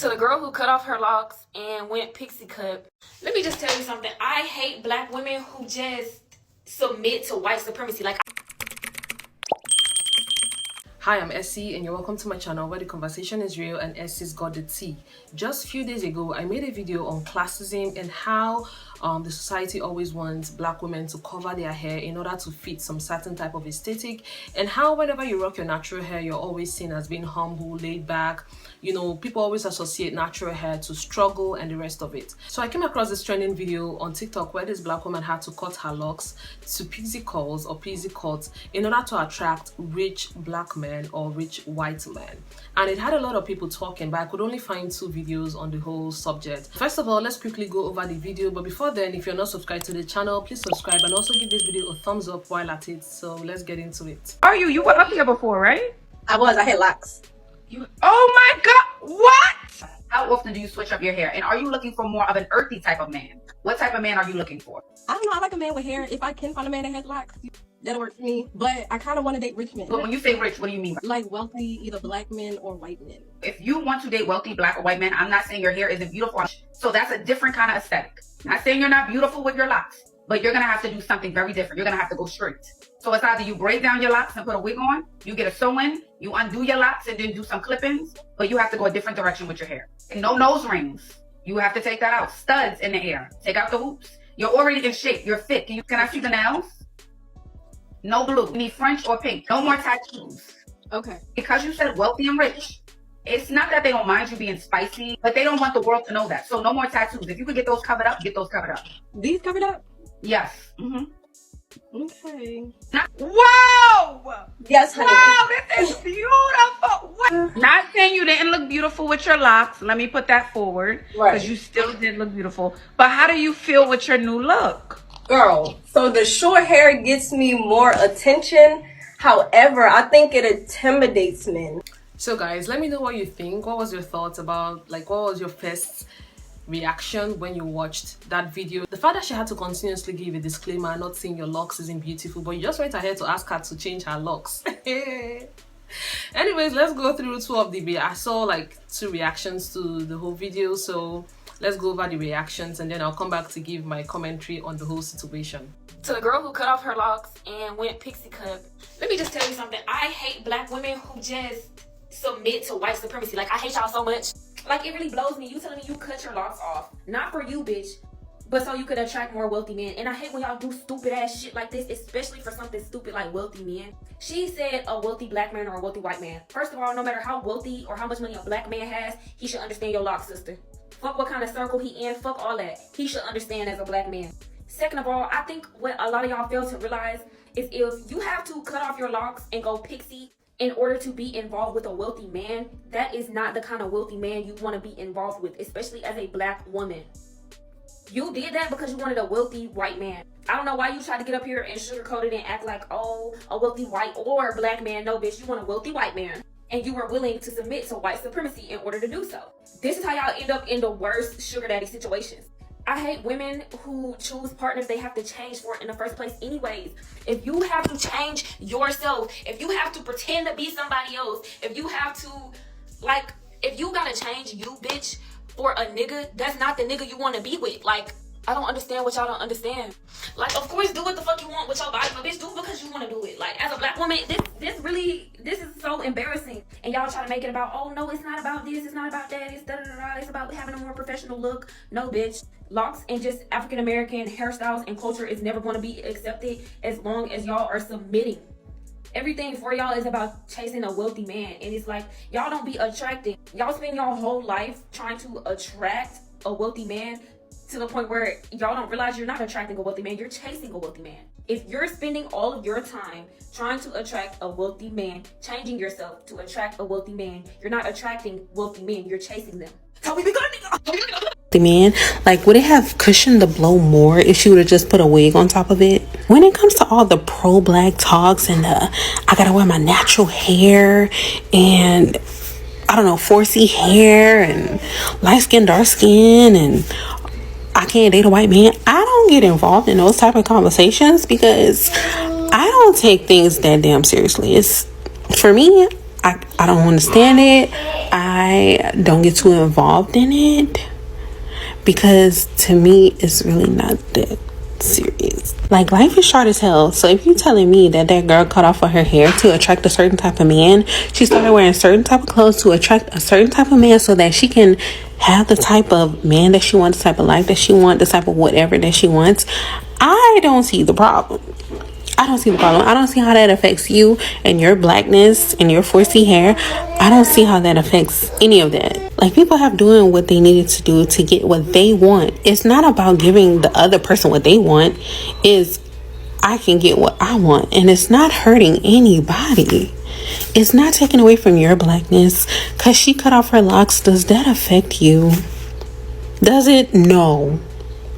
To the girl who cut off her locks and went pixie cut, let me just tell you something. I hate black women who just submit to white supremacy. Like, hi, I'm Essie and you're welcome to my channel where the conversation is real and Essie's got the tea. Just a few days ago, I made a video on classism and how the society always wants black women to cover their hair in order to fit some certain type of aesthetic, and how whenever you rock your natural hair, you're always seen as being humble, laid back. You know, people always associate natural hair to struggle and the rest of it. So I came across this trending video on TikTok where this black woman had to cut her locks to pixie curls or pixie cuts in order to attract rich black men or rich white men. And it had a lot of people talking, but I could only find 2 videos on the whole subject. First of all, let's quickly go over the video, but before then, if you're not subscribed to the channel, please subscribe and also give this video a thumbs up while at it. So let's get into it. Are you? You were up here before, right? I had locks. Oh my God! What? How often do you switch up your hair? And are you looking for more of an earthy type of man? What type of man are you looking for? I don't know. I like a man with hair. If I can find a man that has locks, that'll work for me. But I kind of want to date rich men. But when you say rich, what do you mean? Like wealthy, either black men or white men. If you want to date wealthy black or white men, I'm not saying your hair isn't beautiful. So that's a different kind of aesthetic. Not saying you're not beautiful with your locks, but you're going to have to do something very different. You're going to have to go straight. So it's either you braid down your locks and put a wig on, you get a sew-in, you undo your locks and then do some clip-ins, but you have to go a different direction with your hair. And no nose rings. You have to take that out. Studs in the hair. Take out the hoops. You're already in shape. You're fit. Can I see the nails? No blue. You need French or pink. No more tattoos. Okay. Because you said wealthy and rich, it's not that they don't mind you being spicy, but they don't want the world to know that. So no more tattoos. If you could get those covered up, get those covered up. These covered up? Yes. Okay. Whoa! Yes, honey. Wow, this is beautiful. What? Not saying you didn't look beautiful with your locks. Let me put that forward. Right. Because you still did look beautiful. But how do you feel with your new look? Girl, so the short hair gets me more attention. However, I think it intimidates men. So guys, let me know what you think. What was your thoughts about, like, what was your first reaction when you watched that video? The fact that she had to continuously give a disclaimer, not saying your locks isn't beautiful, but you just went ahead to ask her to change her locks. Anyways, let's go through 2 of the I saw like 2 reactions to the whole video, so let's go over the reactions and then I'll come back to give my commentary on the whole situation. to the girl who cut off her locks and went pixie cut, let me just tell you something. I hate black women who just submit to white supremacy. Like, I hate y'all so much. Like, it really blows me. You telling me you cut your locks off, not for you, bitch, but so you could attract more wealthy men. And I hate when y'all do stupid ass shit like this, especially for something stupid like wealthy men. She said a wealthy black man or a wealthy white man. First of all, no matter how wealthy or how much money a black man has, he should understand your lock, sister. Fuck what kind of circle he in, fuck all that. He should understand as a black man. Second of all, I think what a lot of y'all fail to realize is if you have to cut off your locks and go pixie in order to be involved with a wealthy man, that is not the kind of wealthy man you want to be involved with, especially as a black woman. You did that because you wanted a wealthy white man. I don't know why you tried to get up here and sugarcoat it and act like, oh, a wealthy white or black man. No, bitch, you want a wealthy white man. And you were willing to submit to white supremacy in order to do so. This is how y'all end up in the worst sugar daddy situations. I hate women who choose partners they have to change for in the first place anyways. If you have to change yourself, if you have to pretend to be somebody else, if you have to, like, if you gotta change you, bitch, for a nigga, that's not the nigga you want to be with. Like, I don't understand what y'all don't understand. Like, of course, do what the fuck you want with your body, but bitch, do it because you want to do it. Like, as a black woman, this is so embarrassing. And y'all try to make it about, oh no, it's not about this, it's not about that, it's da-da-da-da, it's about having a more professional look. No, bitch. Locks and just African-American hairstyles and culture is never going to be accepted as long as y'all are submitting. Everything for y'all is about chasing a wealthy man. And it's like, y'all don't be attracting. Y'all spend your whole life trying to attract a wealthy man to the point where y'all don't realize you're not attracting a wealthy man, you're chasing a wealthy man. If you're spending all of your time trying to attract a wealthy man, changing yourself to attract a wealthy man, you're not attracting wealthy men, you're chasing them. So we be good. Man, like, would it have cushioned the blow more if she would have just put a wig on top of it? When it comes to all the pro-black talks and I gotta wear my natural hair and I don't know, 4C hair and light skin, dark skin, and I can't date a white man, I don't get involved in those type of conversations because I don't take things that damn seriously. It's, for me, I don't understand it. I I don't get too involved in it, because to me it's really not that serious. Like, life is short as hell. So if you're telling me that girl cut off her hair to attract a certain type of man, she started wearing certain type of clothes to attract a certain type of man so that she can have the type of man that she wants, the type of life that she wants, the type of whatever that she wants, I don't see the problem. I don't see the problem. I don't see how that affects you and your blackness and your 4C hair. I don't see how that affects any of that. Like, people have doing what they needed to do to get what they want. It's not about giving the other person what they want. It's, I can get what I want. And it's not hurting anybody. It's not taking away from your blackness. Because she cut off her locks, does that affect you? Does it? No.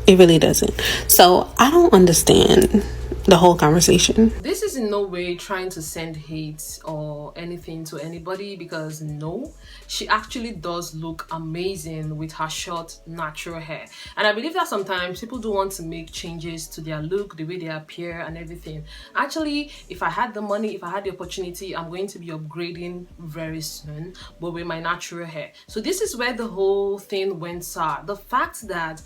It really doesn't. So I don't understand the whole conversation. This is in no way trying to send hate or anything to anybody, because no, she actually does look amazing with her short natural hair. And I believe that sometimes people do want to make changes to their look, the way they appear and everything. Actually, if I had the money, if I had the opportunity, I'm going to be upgrading very soon, but with my natural hair. So this is where the whole thing went sour. The fact that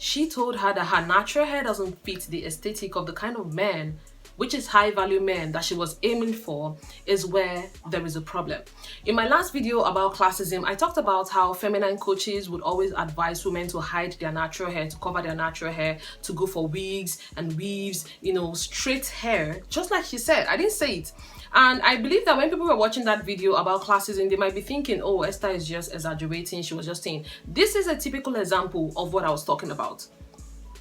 she told her that her natural hair doesn't fit the aesthetic of the kind of man, which is high value men, that she was aiming for, is where there is a problem. In my last video about classism, I talked about how feminine coaches would always advise women to hide their natural hair, to cover their natural hair, to go for wigs and weaves, you know, straight hair, just like she said. I didn't say it. And I believe that when people were watching that video about classism, they might be thinking, oh, Esther is just exaggerating. She was just saying. This is a typical example of what I was talking about.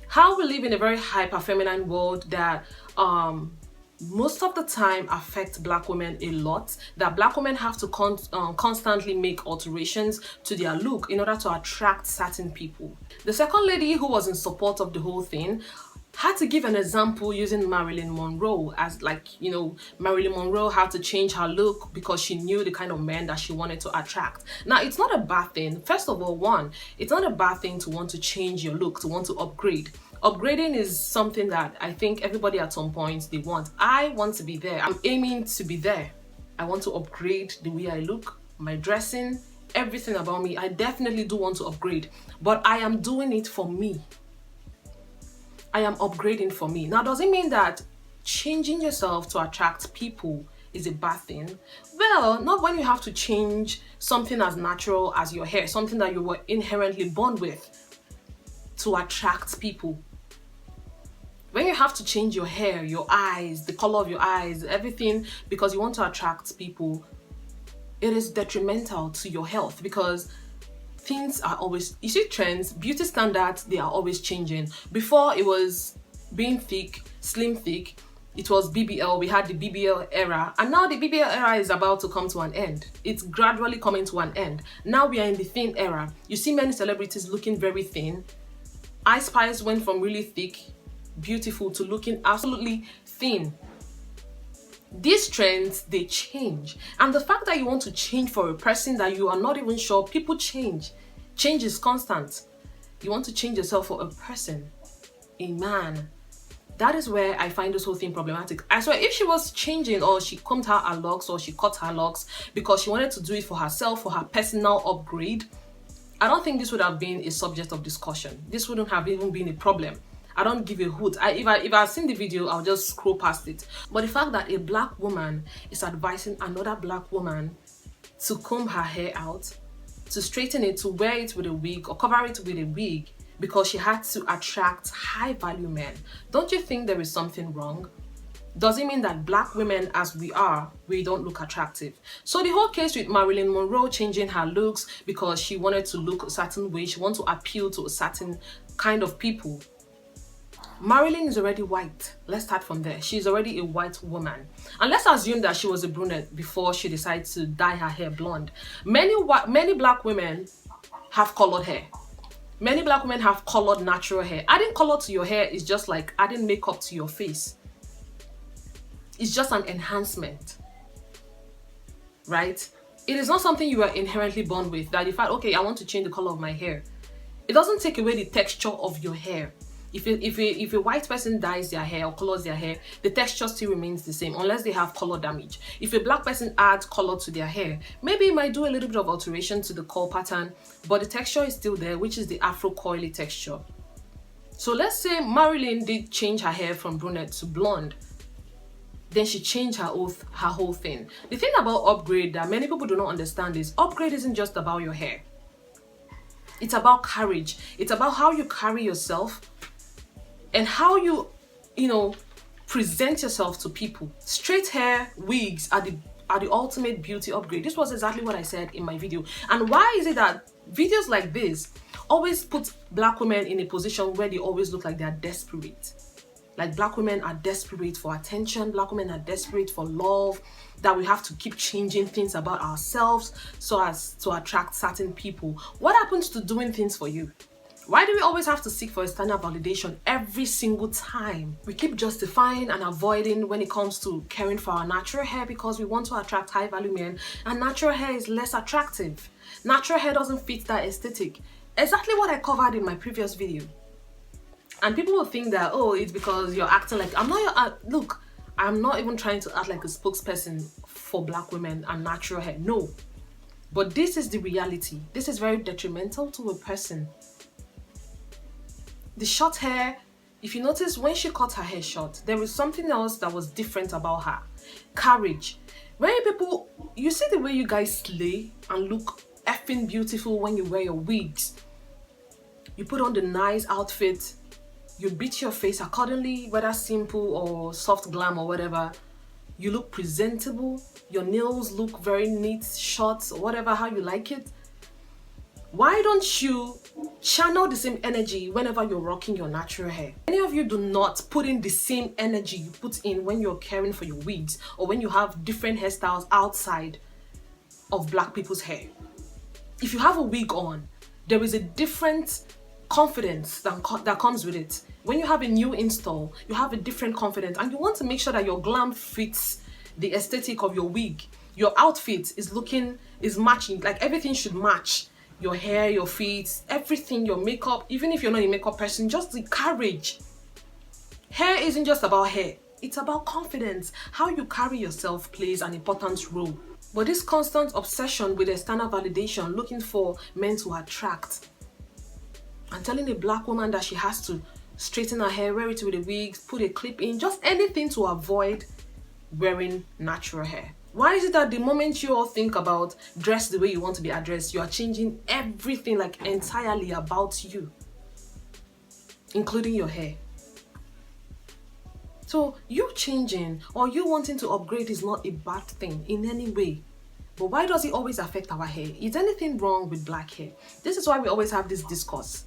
How we live in a very hyper feminine world that most of the time affect black women a lot, that black women have to constantly make alterations to their look in order to attract certain people. The second lady, who was in support of the whole thing, had to give an example using Marilyn Monroe as, like, you know, Marilyn Monroe had to change her look because she knew the kind of men that she wanted to attract. Now, it's not a bad thing. First of all, one, it's not a bad thing to want to change your look, to want to upgrade. Upgrading is something that I think everybody at some point they want. I want to be there. I'm aiming to be there. I want to upgrade the way I look, my dressing, everything about me. I definitely do want to upgrade, but I am doing it for me. I am upgrading for me. Now, does it mean that changing yourself to attract people is a bad thing? Well, not when you have to change something as natural as your hair, something that you were inherently born with, to attract people. When you have to change your hair, your eyes, the color of your eyes, everything, because you want to attract people, it is detrimental to your health, because things are always, you see, trends, beauty standards, they are always changing. Before, it was being thick, slim thick, it was BBL, we had the BBL era, and now the BBL era is about to come to an end. It's gradually coming to an end. Now we are in the thin era. You see many celebrities looking very thin. Ice Spice went from really thick, beautiful, to looking absolutely thin. These trends, they change. And the fact that you want to change for a person that you are not even sure, people change. Change is constant. You want to change yourself for a person, a man. That is where I find this whole thing problematic. I swear, if she was changing, or she combed her locks, or she cut her locks because she wanted to do it for herself, for her personal upgrade, I don't think this would have been a subject of discussion. This wouldn't have even been a problem. I don't give a hoot. If I've seen the video, I'll just scroll past it. But the fact that a black woman is advising another black woman to comb her hair out, to straighten it, to wear it with a wig, or cover it with a wig, because she had to attract high value men, don't you think there is something wrong? Does it mean that black women, as we are, we don't look attractive? So the whole case with Marilyn Monroe changing her looks because she wanted to look a certain way, she wanted to appeal to a certain kind of people. Marilyn is already white. Let's start from there. She's already a white woman. And let's assume that she was a brunette before she decided to dye her hair blonde. Many black women have colored hair. Many black women have colored natural hair. Adding color to your hair is just like adding makeup to your face. It's just an enhancement, right? It is not something you are inherently born with, that if okay, I want to change the color of my hair. It doesn't take away the texture of your hair. If a white person dyes their hair or colors their hair, the texture still remains the same unless they have color damage. If a black person adds color to their hair, maybe it might do a little bit of alteration to the curl pattern, but the texture is still there, which is the afro coily texture. So let's say Marilyn did change her hair from brunette to blonde. Then she changed her whole thing. The thing about upgrade that many people do not understand is upgrade isn't just about your hair. It's about carriage. It's about how you carry yourself and how you present yourself to people. Straight hair, wigs are the ultimate beauty upgrade. This was exactly what I said in my video. And why is it that videos like this always put black women in a position where they always look like they are desperate? Like black women are desperate for attention, black women are desperate for love, that we have to keep changing things about ourselves so as to attract certain people. What happens to doing things for you? Why do we always have to seek for external validation every single time? We keep justifying and avoiding when it comes to caring for our natural hair because we want to attract high value men, and natural hair is less attractive. Natural hair doesn't fit that aesthetic. Exactly what I covered in my previous video. And people will think that, oh, it's because you're acting like, look, I'm not even trying to act like a spokesperson for black women and natural hair. No. But this is the reality. This is very detrimental to a person. The short hair, if you notice, when she cut her hair short, there was something else that was different about her. Carriage. When people, you see the way you guys slay and look effing beautiful when you wear your wigs. You put on the nice outfit. You beat your face accordingly, whether simple or soft glam or whatever. You look presentable. Your nails look very neat, short, or whatever, how you like it. Why don't you channel the same energy whenever you're rocking your natural hair? Many of you do not put in the same energy you put in when you're caring for your wigs or when you have different hairstyles outside of black people's hair. If you have a wig on, there is a different confidence that comes with it. When you have a new install, you have a different confidence, and you want to make sure that your glam fits the aesthetic of your wig. Your outfit is matching, like everything should match. Your hair, your feet, everything, your makeup, even if you're not a makeup person, just the carriage. Hair isn't just about hair, it's about confidence. How you carry yourself plays an important role. But this constant obsession with external validation, looking for men to attract, and telling a black woman that she has to straighten her hair, wear it with a wig, put a clip in, just anything to avoid wearing natural hair. Why is it that the moment you all think about dress the way you want to be addressed, you are changing everything, like entirely about you, including your hair? So you changing or you wanting to upgrade is not a bad thing in any way. But why does it always affect our hair? Is anything wrong with black hair? This is why we always have this discourse.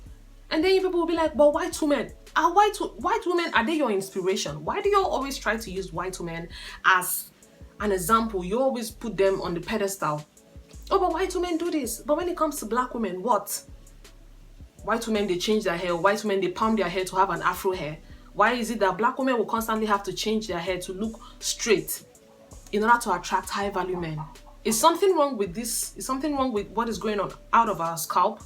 And then people will be like, but white women, white women, are they your inspiration? Why do you always try to use white women as an example? You always put them on the pedestal. Oh, but white women do this. But when it comes to black women, what? White women, they change their hair. White women, they palm their hair to have an afro hair. Why is it that black women will constantly have to change their hair to look straight in order to attract high value men? Is something wrong with this? Is something wrong with what is going on out of our scalp?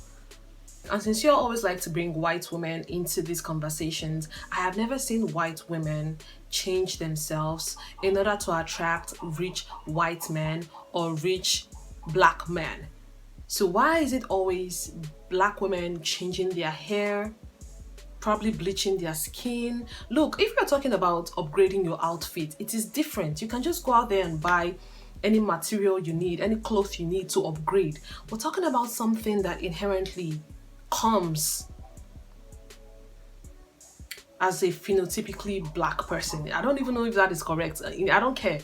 And since you always like to bring white women into these conversations, I have never seen white women change themselves in order to attract rich white men or rich black men. So why is it always black women changing their hair, probably bleaching their skin? Look, if you're talking about upgrading your outfit, it is different. You can just go out there and buy any material you need, any clothes you need to upgrade. We're talking about something that inherently comes as a phenotypically black person. I don't even know if that is correct. I don't care.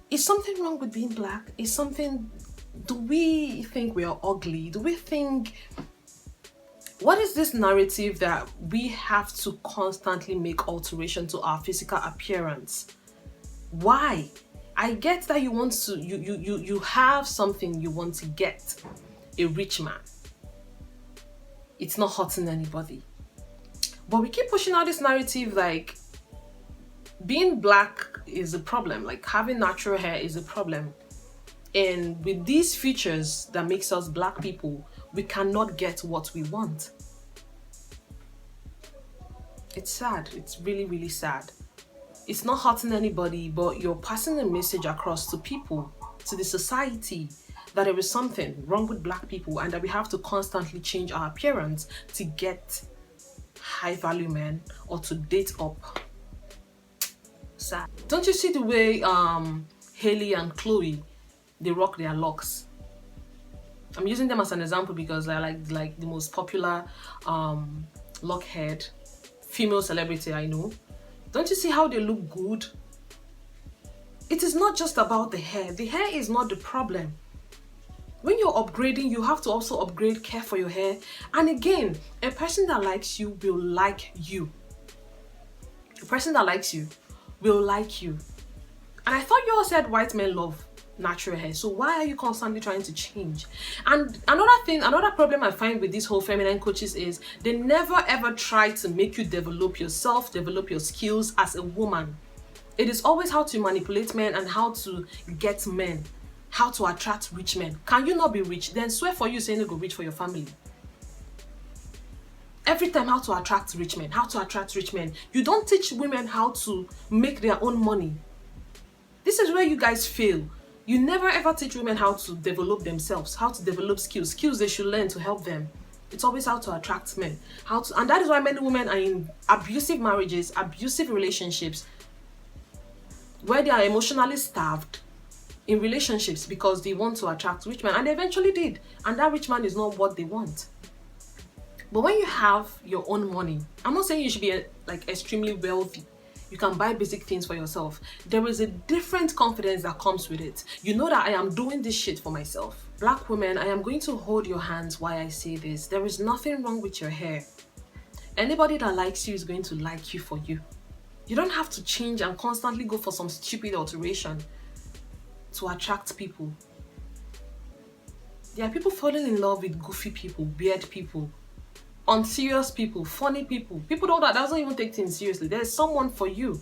Is something wrong with being black? Do we think we are ugly? Do we think, what is this narrative that we have to constantly make alteration to our physical appearance? Why? I get that you want to, you have something you want to get, a rich man. It's not hurting anybody. But we keep pushing out this narrative like being black is a problem, like having natural hair is a problem. And with these features that makes us black people, we cannot get what we want. It's sad. It's really, really sad. It's not hurting anybody, but you're passing a message across to people, to the society, that there is something wrong with black people and that we have to constantly change our appearance to get high value men or to date up. Sad. Don't you see the way Hailey and Chloe, they rock their locks? I'm using them as an example because they're like the most popular lock head female celebrity I know. Don't you see how they look good? It is not just about the hair. The hair is not the problem. When you're upgrading, you have to also upgrade, care for your hair. And again, a person that likes you will like you. A person that likes you will like you. And I thought you all said white men love natural hair. So why are you constantly trying to change? And another problem I find with these whole feminine coaches is they never ever try to make you develop yourself, develop your skills as a woman. It is always how to manipulate men and how to get men, how to attract rich men. Can you not be rich? Then swear for you saying you go rich for your family. Every time how to attract rich men, how to attract rich men. You don't teach women how to make their own money. This is where you guys fail. You never ever teach women how to develop themselves, how to develop skills they should learn to help them. It's always how to attract men, and that is why many women are in abusive marriages, abusive relationships, where they are emotionally starved in relationships because they want to attract rich men, and they eventually did, and that rich man is not what they want. But when you have your own money, I'm not saying you should be like extremely wealthy. You can buy basic things for yourself. There is a different confidence that comes with it. You know that I am doing this shit for myself. Black women, I am going to hold your hands while I say this. There is nothing wrong with your hair. Anybody that likes you is going to like you for you. You don't have to change and constantly go for some stupid alteration to attract people. There are people falling in love with goofy people, weird people, unserious people, funny people, people that doesn't even take things seriously. There's someone for you.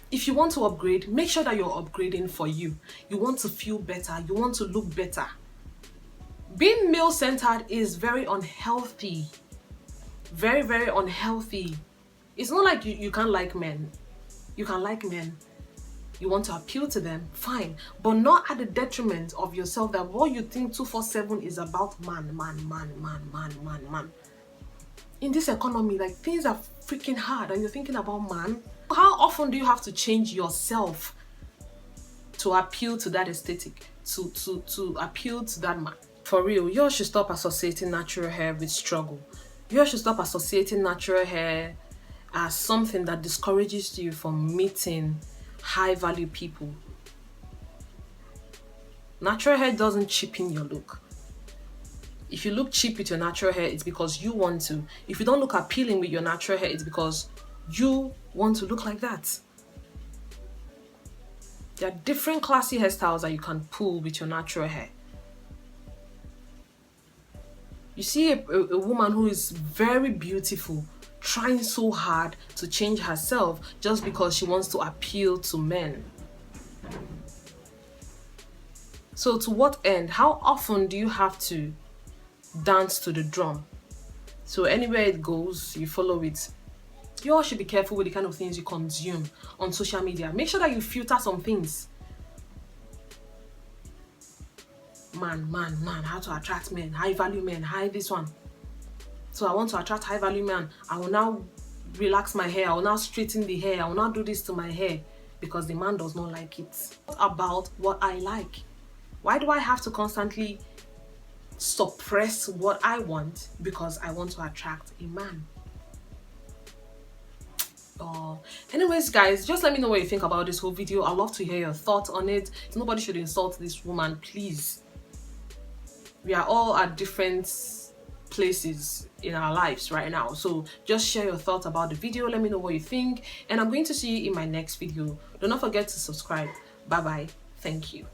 If you want to upgrade, make sure that you're upgrading for you. You want to feel better, you want to look better. Being male-centered is very unhealthy. Very, very unhealthy. It's not like you can't like men. You can like men. You want to appeal to them, fine, but not at the detriment of yourself, that what you think 247 is about man. In this economy, like, things are freaking hard and you're thinking about man. How often do you have to change yourself to appeal to that aesthetic, to appeal to that man? For real, you all should stop associating natural hair with struggle. You all should stop associating natural hair as something that discourages you from meeting high value people. Natural hair doesn't cheapen your look. If you look cheap with your natural hair, it's because you want to. If you don't look appealing with your natural hair, it's because you want to look like that. There are different classy hairstyles that you can pull with your natural hair. You see a woman who is very beautiful, trying so hard to change herself just because she wants to appeal to men. So to what end? How often do you have to dance to the drum? So anywhere it goes, you follow it. You all should be careful with the kind of things you consume on social media. Make sure that you filter some things. Man, how to attract men, high value men, high this one. So I want to attract high value men. I will now relax my hair. I will now straighten the hair. I will now do this to my hair because the man does not like it. What about what I like? Why do I have to constantly suppress what I want because I want to attract a man? Anyways, guys, just let me know what you think about this whole video. I'd love to hear your thoughts on it. Nobody should insult this woman, please. We are all at different places in our lives right now, so just share your thoughts about the video. Let me know what you think, and I'm going to see you in my next video. Do not forget to subscribe. Bye bye. Thank you.